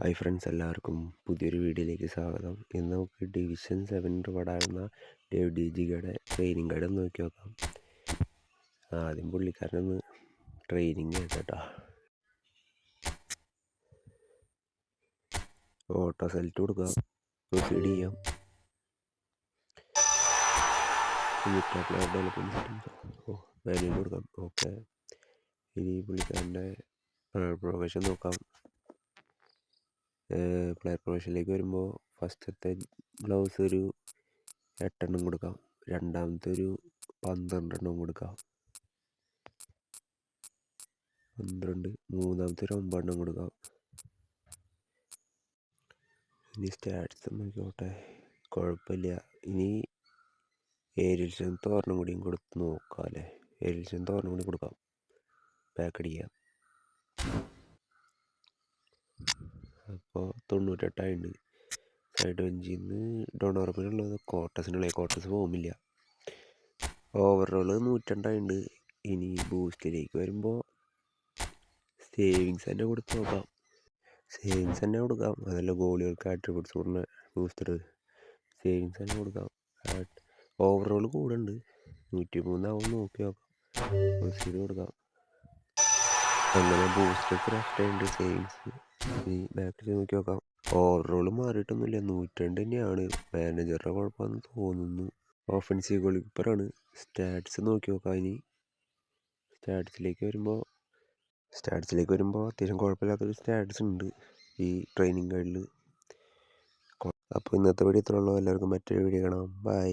Hi friends, എല്ലാവർക്കും പുതിയൊരു വീഡിയോയിലേക്ക് സ്വാഗതം. ഇന്ന് നമുക്ക് ഡിവിഷൻ 7 റിവാർഡാകുന്ന ഡേവ് ഡി ജിയുടെ ട്രെയിനിങ് ഗൈഡ് ഒന്ന് നോക്കി നോക്കാം. ആദ്യം പുള്ളിക്കാരനൊന്ന് ട്രെയിനിങ് കേട്ടോ. ഓട്ടോ സെലക്ട് കൊടുക്കാം, പ്രൊസീഡ് ചെയ്യാം. മാനുവൽ കൊടുക്കാം. ഓക്കെ, ഇനി പുള്ളിക്കാരൻ്റെ പ്രൊഫഷൻ നോക്കാം. പ്ലെയർ പ്രൊഫഷനിലേക്ക് വരുമ്പോൾ ഫസ്റ്റത്തെ ഗ്ലൗസ് ഒരു 8 എണ്ണം കൊടുക്കാം, രണ്ടാമത്തെ ഒരു 12 എണ്ണം കൊടുക്കാം, 12, മൂന്നാമത്തെ ഒരു 9 എണ്ണം കൊടുക്കാം. ഇനി സ്റ്റാറ്റ്സ് നോക്കിക്കോട്ടെ, കുഴപ്പമില്ല. ഇനി ഏരിയൽ സ്ട്രെങ്ത് ഒരെണ്ണം കൂടിയും കൊടുത്ത് നോക്കാം അല്ലേ. ഏരിയൽ സ്ട്രെങ്ത് ഒരെണ്ണം കൂടി കൊടുക്കാം, ബാക്ക് അടിക്കാം. അപ്പോൾ 98 സൈഡ് ബെഞ്ചിൽ നിന്ന് ഡൊണോർബിനുള്ളത് കോട്ടസിനുള്ളത് പോകുമില്ല. ഓവറോൾ 102 ഇനി ബൂസ്റ്റിലേക്ക് വരുമ്പോൾ സേവിങ്സ് തന്നെ കൊടുത്ത് നോക്കാം. അതല്ല ഗോളികൾക്ക് ആട്രിബ്യൂട്ട്സ് കൊടുക്കുന്ന ബൂസ്റ്റർ സേവിങ്സ് തന്നെ കൊടുക്കാം. ഓവറോൾ കൂടുന്നുണ്ട്, 103 നോക്കി നോക്കാം. പ്രൊസീഡ് കൊടുക്കാം. അങ്ങനെ ബൂസ്റ്റർ ക്രാഫ്റ്റ് സേവിങ്സ് ഇനി ബാക്കിൽ നോക്കി നോക്കാം. ഓവറോൾ മാറിയിട്ടൊന്നുമില്ല, 102 തന്നെയാണ്. മാനേജറുടെ കുഴപ്പമാണെന്ന് തോന്നുന്നു. ഓഫൻസീവ് ഗോൾ കീപ്പറാണ്. സ്റ്റാറ്റ്സ് നോക്കി നോക്കാം. ഇനി സ്റ്റാറ്റ്സിലേക്ക് വരുമ്പോൾ അത്യാവശ്യം കുഴപ്പമില്ലാത്തൊരു സ്റ്റാറ്റ്സ് ഉണ്ട് ഈ ട്രെയിനിങ് ഗൈഡിൽ. അപ്പോൾ ഇന്നത്തെ വീഡിയോ ഇത്രയുള്ളൂ. എല്ലാവർക്കും മറ്റൊരു വീഡിയോ കാണാം. ബൈ.